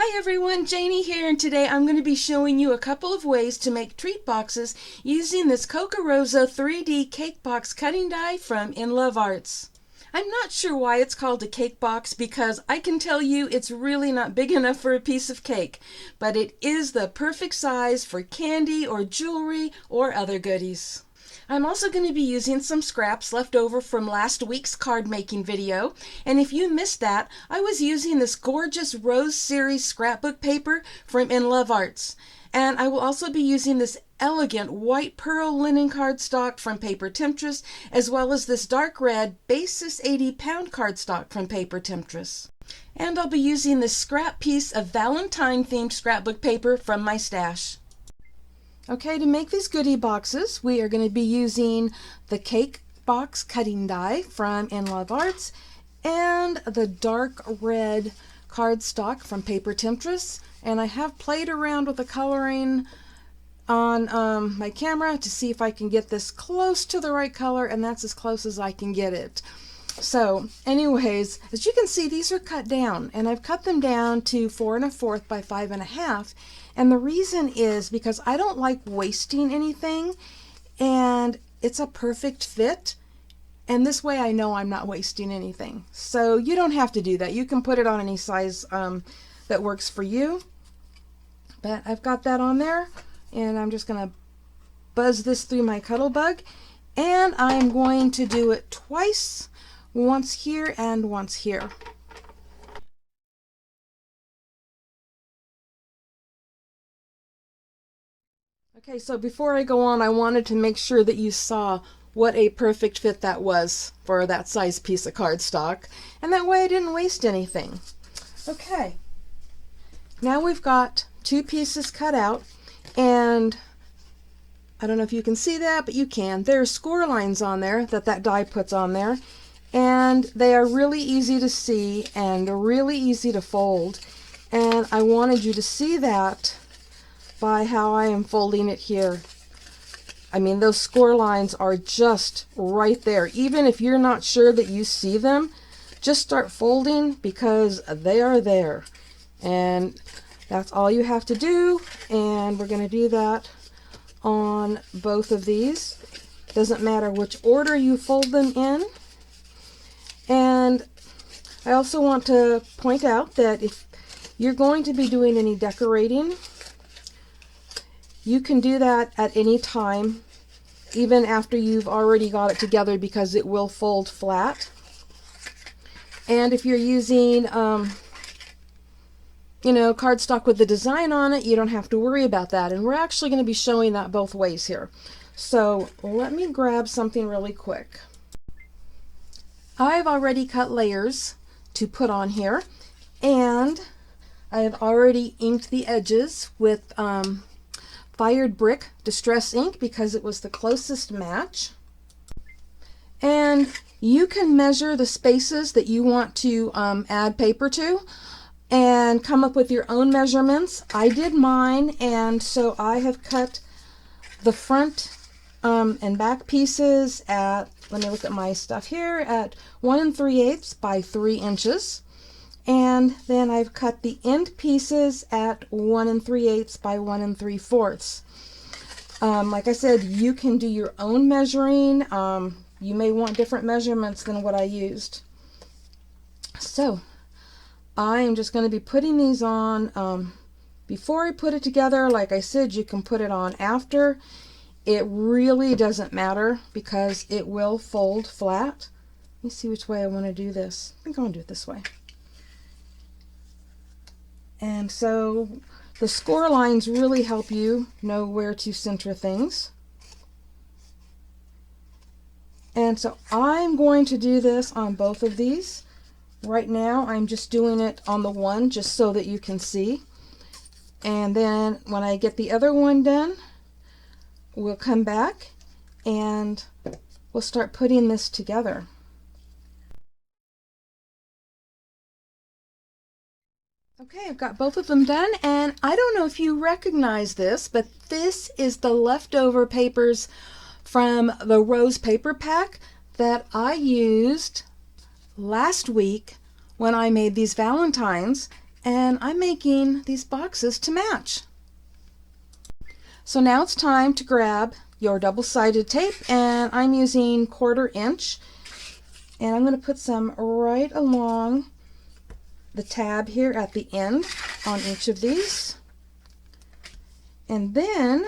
Hi everyone, Janie here, and today I'm going to be showing you a couple of ways to make treat boxes using this Coca Rosa 3D cake box cutting die from In Love Arts. I'm not sure why it's called a cake box because I can tell you it's really not big enough for a piece of cake, but it is the perfect size for candy or jewelry or other goodies. I'm also going to be using some scraps left over from last week's card making video, and if you missed that, I was using this gorgeous Rose Series scrapbook paper from In Love Arts. And I will also be using this elegant white pearl linen cardstock from Paper Temptress, as well as this dark red Basis 80-pound cardstock from Paper Temptress. And I'll be using this scrap piece of Valentine themed scrapbook paper from my stash. Okay, to make these goodie boxes, we are going to be using the cake box cutting die from In Love Arts and the dark red cardstock from Paper Temptress. And I have played around with the coloring on my camera to see if I can get this close to the right color, and that's as close as I can get it. So anyways, as you can see, these are cut down, and I've cut them down to 4 1/4 by 5 1/2. And the reason is because I don't like wasting anything, and it's a perfect fit. And this way I know I'm not wasting anything. So you don't have to do that. You can put it on any size that works for you. But I've got that on there, and I'm just going to buzz this through my Cuddle Bug. And I'm going to do it twice, once here and once here. Okay, so before I go on, I wanted to make sure that you saw what a perfect fit that was for that size piece of cardstock, and that way I didn't waste anything. Okay, now we've got two pieces cut out, and I don't know if you can see that, but you can. There are score lines on there that die puts on there, and they are really easy to see and really easy to fold, and I wanted you to see that by how I am folding it here. I mean, those score lines are just right there. Even if you're not sure that you see them, just start folding because they are there. And that's all you have to do. And we're going to do that on both of these. Doesn't matter which order you fold them in. And I also want to point out that if you're going to be doing any decorating, you can do that at any time, even after you've already got it together, because it will fold flat. And if you're using, cardstock with the design on it, you don't have to worry about that. And we're actually going to be showing that both ways here. So let me grab something really quick. I've already cut layers to put on here, and I have already inked the edges with Fired Brick Distress ink because it was the closest match. And you can measure the spaces that you want to add paper to and come up with your own measurements. I did mine, and so I have cut the front and back pieces at, let me look at my stuff here, at 1 3/8 by 3 inches. And then I've cut the end pieces at 1 3/8 by 1 3/4. Like I said, you can do your own measuring. You may want different measurements than what I used. So I am just going to be putting these on before I put it together. Like I said, you can put it on after. It really doesn't matter because it will fold flat. Let me see which way I want to do this. I think I want to do it this way. And so the score lines really help you know where to center things. And so I'm going to do this on both of these. Right now I'm just doing it on the one just so that you can see. And then when I get the other one done, we'll come back and we'll start putting this together. Okay, I've got both of them done, and I don't know if you recognize this, but this is the leftover papers from the Rose paper pack that I used last week when I made these Valentines, and I'm making these boxes to match. So now it's time to grab your double-sided tape, and I'm using 1/4 inch, and I'm going to put some right along the tab here at the end on each of these, and then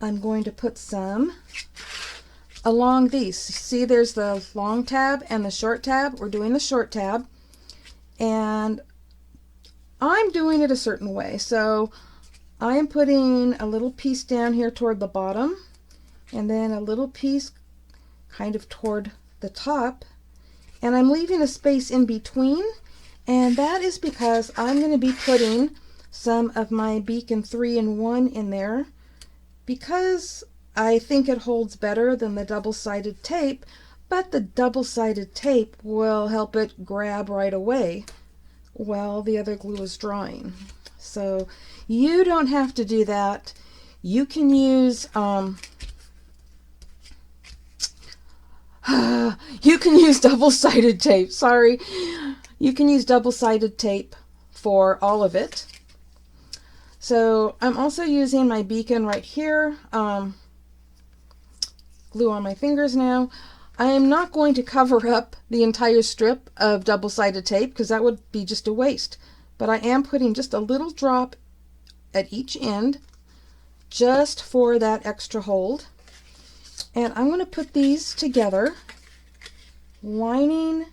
I'm going to put some along these. See, there's the long tab and the short tab. We're doing the short tab, and I'm doing it a certain way. So I am putting a little piece down here toward the bottom, and then a little piece kind of toward the top, and I'm leaving a space in between, and that is because I'm going to be putting some of my Beacon 3-in-1 in there, because I think it holds better than the double-sided tape, but the double-sided tape will help it grab right away while the other glue is drying. So you don't have to do that. You can use you can use double-sided tape. Sorry. You can use double-sided tape for all of it. So I'm also using my beacon right here. Glue on my fingers now. I am not going to cover up the entire strip of double-sided tape because that would be just a waste. But I am putting just a little drop at each end just for that extra hold. And I'm going to put these together, lining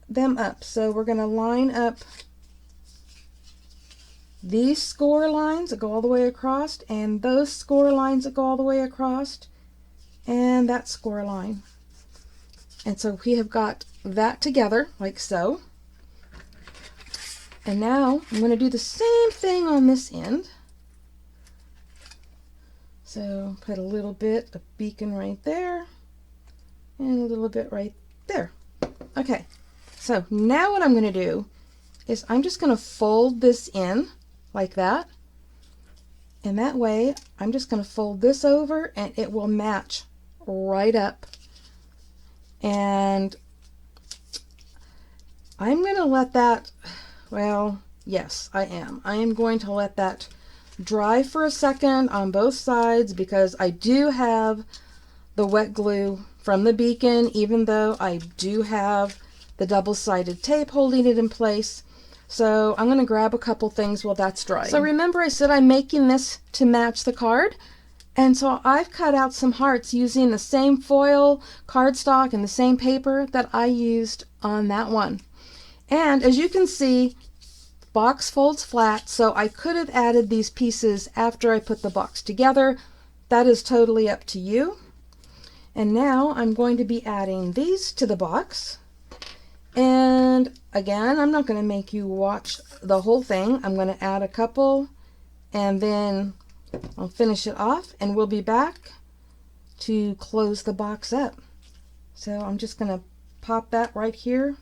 them up. So we're going to line up these score lines that go all the way across, and those score lines that go all the way across, and that score line. And so we have got that together like so. And now I'm going to do the same thing on this end. So put a little bit of beacon right there and a little bit right there. Okay, so now what I'm going to do is I'm just going to fold this in like that. And that way I'm just going to fold this over and it will match right up. And I'm going to let that, well, yes, I am. I am going to let that dry for a second on both sides because I do have the wet glue from the beacon, even though I do have the double-sided tape holding it in place. So I'm going to grab a couple things while that's drying. So remember I said I'm making this to match the card, and so I've cut out some hearts using the same foil cardstock and the same paper that I used on that one. And as you can see, box folds flat, so I could have added these pieces after I put the box together. That is totally up to you. And now I'm going to be adding these to the box. And again, I'm not going to make you watch the whole thing. I'm going to add a couple and then I'll finish it off, and we'll be back to close the box up. So I'm just going to pop that right here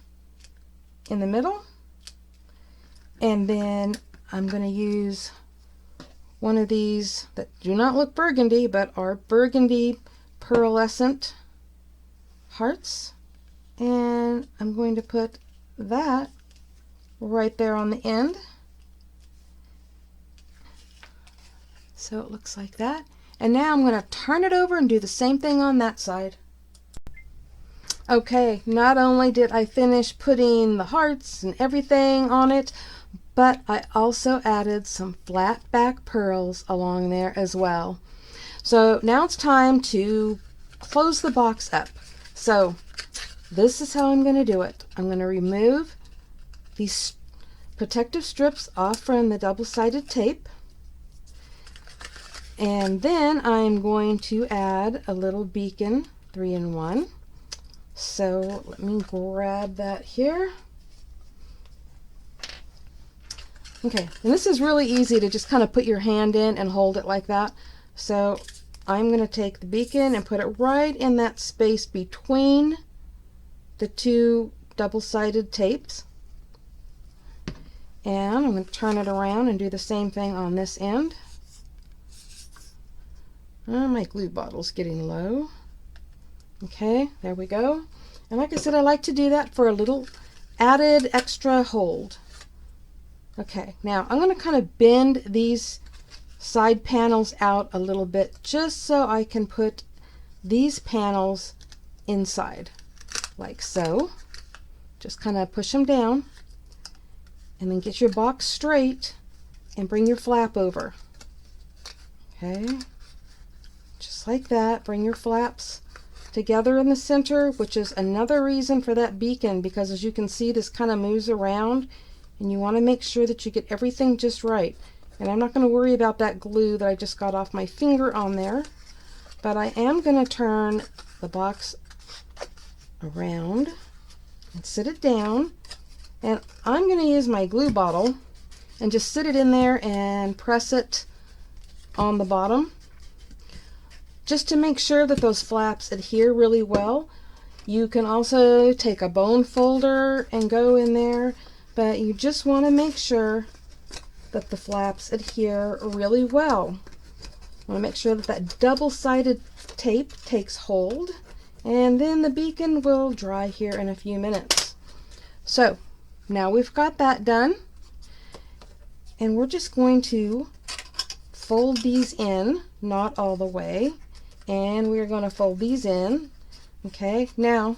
in the middle. And then I'm going to use one of these that do not look burgundy, but are burgundy pearlescent hearts. And I'm going to put that right there on the end. So it looks like that. And now I'm going to turn it over and do the same thing on that side. Okay, not only did I finish putting the hearts and everything on it, but I also added some flat back pearls along there as well. So now it's time to close the box up. So this is how I'm going to do it. I'm going to remove these protective strips off from the double-sided tape. And then I'm going to add a little beacon 3-in-1. So let me grab that here. Okay, and this is really easy to just kind of put your hand in and hold it like that. So I'm going to take the beacon and put it right in that space between the two double-sided tapes. And I'm going to turn it around and do the same thing on this end. Oh, my glue bottle's getting low. Okay, there we go. And like I said, I like to do that for a little added extra hold. Okay, now I'm going to kind of bend these side panels out a little bit just so I can put these panels inside, like so. Just kind of push them down and then get your box straight and bring your flap over. Okay, just like that. Bring your flaps together in the center, which is another reason for that beacon, because as you can see, this kind of moves around and you want to make sure that you get everything just right. And I'm not going to worry about that glue that I just got off my finger on there, but I am going to turn the box around and sit it down, and I'm going to use my glue bottle and just sit it in there and press it on the bottom just to make sure that those flaps adhere really well. You can also take a bone folder and go in there, but you just want to make sure that the flaps adhere really well. I want to make sure that that double-sided tape takes hold, and then the beacon will dry here in a few minutes. So now we've got that done, and we're just going to fold these in, not all the way, and we're going to fold these in. Okay, now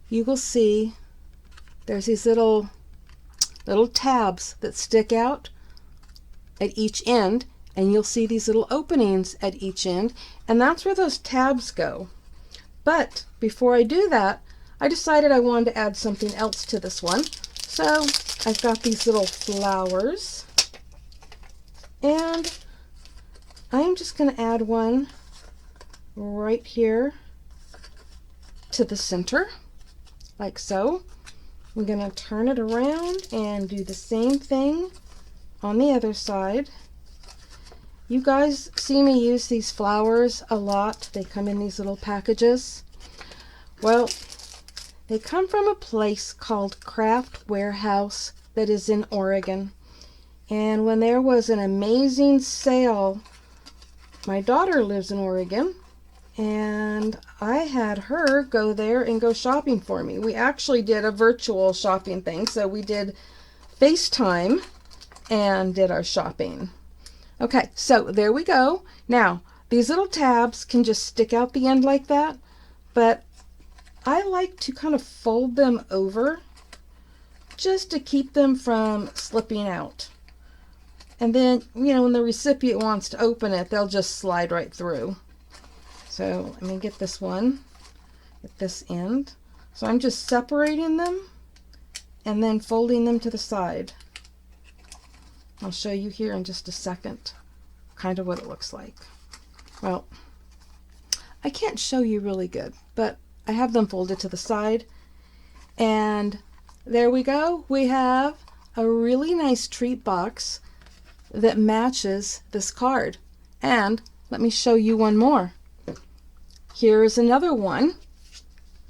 you will see there's these little tabs that stick out at each end, and you'll see these little openings at each end, and that's where those tabs go. But before I do that, I decided I wanted to add something else to this one. So I've got these little flowers, and I'm just going to add one right here to the center, like so. We're going to turn it around and do the same thing on the other side. You guys see me use these flowers a lot. They come in these little packages. Well, they come from a place called Craft Warehouse that is in Oregon. And when there was an amazing sale, my daughter lives in Oregon, and I had her go there and go shopping for me. We actually did a virtual shopping thing, so we did FaceTime and did our shopping. Okay, so there we go. Now, these little tabs can just stick out the end like that, but I like to kind of fold them over just to keep them from slipping out. And then, you know, when the recipient wants to open it, they'll just slide right through. So let me get this one at this end. So I'm just separating them and then folding them to the side. I'll show you here in just a second kind of what it looks like. Well, I can't show you really good, but I have them folded to the side, and there we go. We have a really nice treat box that matches this card. And let me show you one more. Here's another one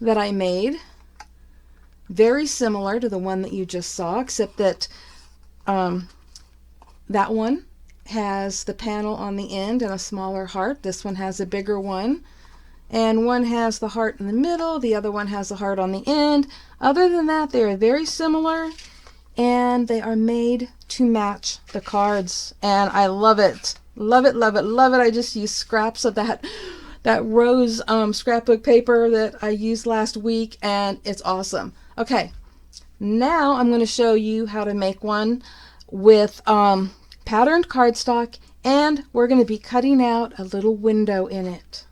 that I made, very similar to the one that you just saw, except that that one has the panel on the end and a smaller heart. This one has a bigger one, and one has the heart in the middle, the other one has the heart on the end. Other than that, they are very similar, and they are made to match the cards, and I love it. Love it, love it, love it. I just used scraps of that rose scrapbook paper that I used last week, and it's awesome. Okay, now I'm going to show you how to make one with patterned cardstock, and we're going to be cutting out a little window in it.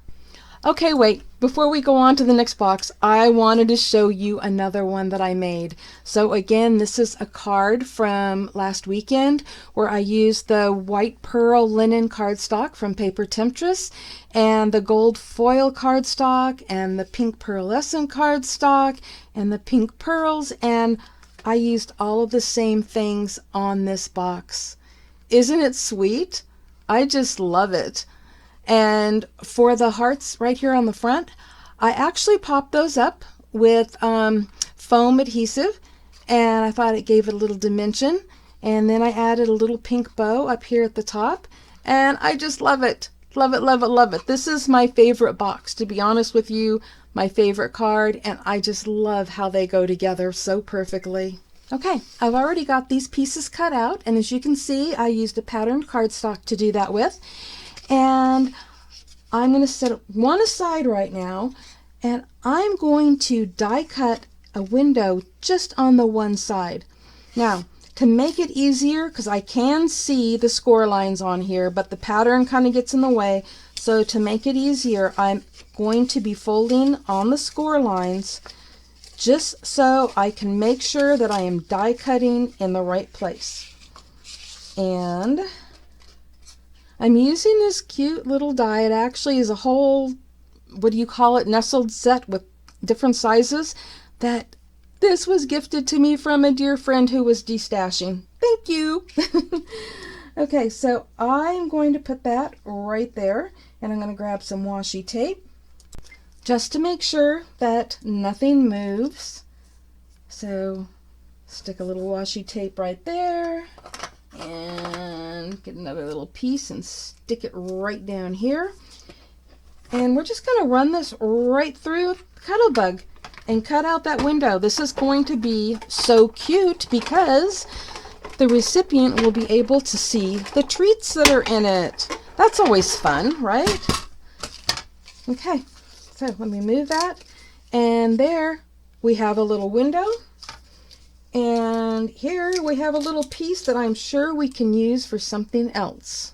Okay, wait, before we go on to the next box, I wanted to show you another one that I made. So again, this is a card from last weekend where I used the white pearl linen cardstock from Paper Temptress and the gold foil cardstock and the pink pearlescent cardstock and the pink pearls, and I used all of the same things on this box. Isn't it sweet? I just love it. And for the hearts right here on the front, I actually popped those up with foam adhesive, and I thought it gave it a little dimension. And then I added a little pink bow up here at the top, and I just love it. Love it, love it, love it. This is my favorite box, to be honest with you, my favorite card, and I just love how they go together so perfectly. Okay, I've already got these pieces cut out, and as you can see, I used a patterned cardstock to do that with. And I'm going to set one aside right now, and I'm going to die cut a window just on the one side. Now, to make it easier, because I can see the score lines on here, but the pattern kind of gets in the way, so to make it easier, I'm going to be folding on the score lines just so I can make sure that I am die cutting in the right place. And I'm using this cute little die. It actually is a whole, what do you call it, nestled set with different sizes that this was gifted to me from a dear friend who was destashing. Thank you. Okay, so I'm going to put that right there, and I'm going to grab some washi tape just to make sure that nothing moves. So stick a little washi tape right there, and get another little piece and stick it right down here. And we're just going to run this right through Cuttlebug and cut out that window. This is going to be so cute because the recipient will be able to see the treats that are in it. That's always fun, right? Okay, so let me move that. And there we have a little window. And here we have a little piece that I'm sure we can use for something else.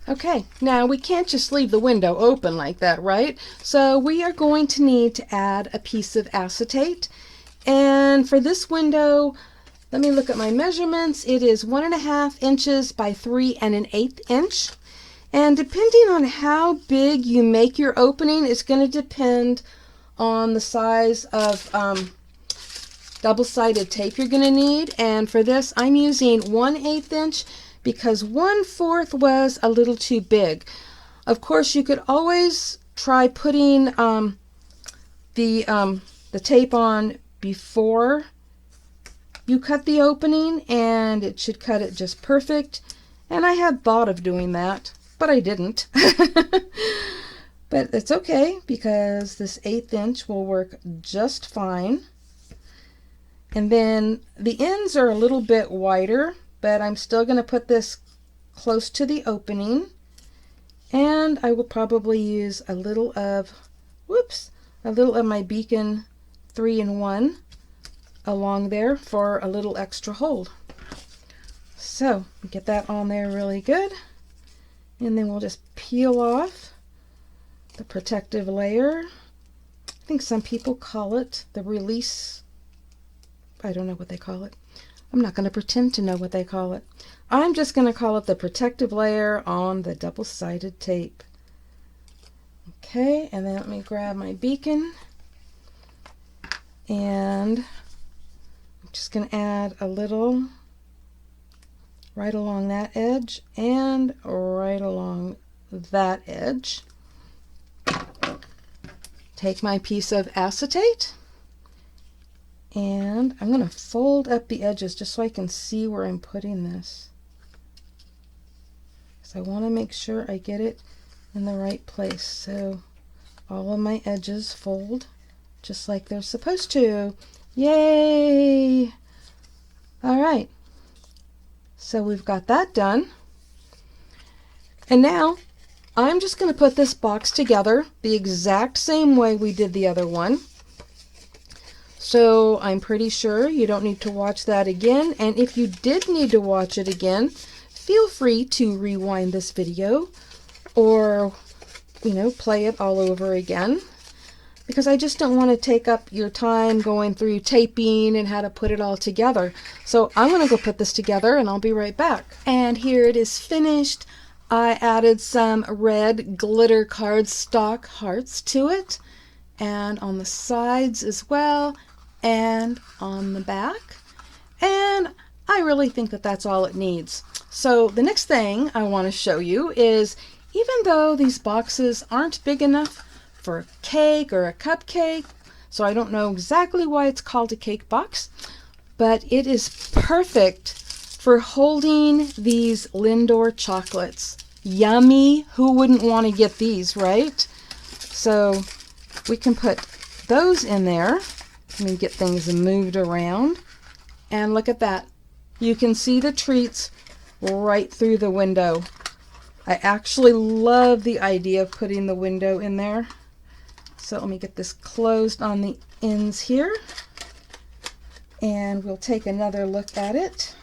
Okay, now we can't just leave the window open like that, right? So we are going to need to add a piece of acetate. And for this window, let me look at my measurements. It is 1.5 inches by 3 1/8 inch. And depending on how big you make your opening, it's going to depend on the size of double-sided tape you're going to need. And for this, I'm using 1/8 inch because 1/4 was a little too big. Of course, you could always try putting the tape on before you cut the opening, and it should cut it just perfect. And I had thought of doing that, but I didn't. But it's okay because this 1/8 inch will work just fine. And then the ends are a little bit wider, but I'm still going to put this close to the opening. And I will probably use a little of my Beacon 3-in-1 along there for a little extra hold. So get that on there really good. And then we'll just peel off the protective layer. I think some people call it the release. I don't know what they call it. I'm not going to pretend to know what they call it. I'm just going to call it the protective layer on the double-sided tape. Okay, and then let me grab my beacon. And I'm just going to add a little right along that edge and right along that edge. Take my piece of acetate, and I'm going to fold up the edges just so I can see where I'm putting this. So I want to make sure I get it in the right place. So all of my edges fold just like they're supposed to. Yay! All right. So we've got that done. And now I'm just going to put this box together the exact same way we did the other one. So I'm pretty sure you don't need to watch that again. And if you did need to watch it again, feel free to rewind this video or, play it all over again. Because I just don't want to take up your time going through taping and how to put it all together. So I'm going to go put this together and I'll be right back. And here it is finished. I added some red glitter cardstock hearts to it, and on the sides as well, and on the back. And I really think that that's all it needs. So the next thing I want to show you is, even though these boxes aren't big enough for a cake or a cupcake, so I don't know exactly why it's called a cake box, but it is perfect for holding these Lindor chocolates. Yummy! Who wouldn't want to get these, right? So we can put those in there. Let me get things moved around. And look at that. You can see the treats right through the window. I actually love the idea of putting the window in there. So let me get this closed on the ends here. And we'll take another look at it.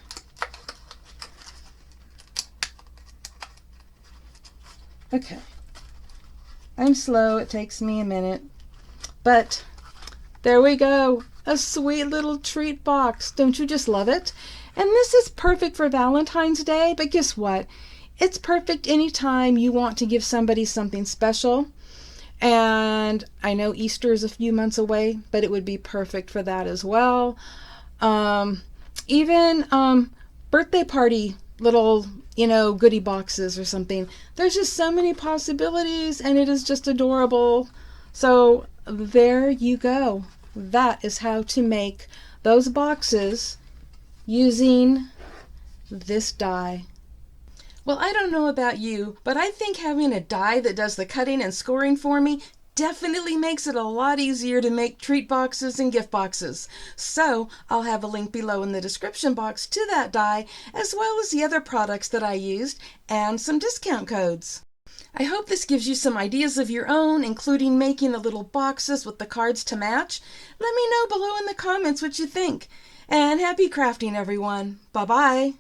Okay. I'm slow, it takes me a minute. But there we go. A sweet little treat box. Don't you just love it? And this is perfect for Valentine's Day, but guess what? It's perfect anytime you want to give somebody something special. And I know Easter is a few months away, but it would be perfect for that as well. Even birthday party little, goodie boxes or something. There's just so many possibilities, and it is just adorable. So there you go. That is how to make those boxes using this die. Well, I don't know about you, but I think having a die that does the cutting and scoring for me definitely makes it a lot easier to make treat boxes and gift boxes. So I'll have a link below in the description box to that die, as well as the other products that I used and some discount codes. I hope this gives you some ideas of your own, including making the little boxes with the cards to match. Let me know below in the comments what you think. And happy crafting, everyone. Bye-bye.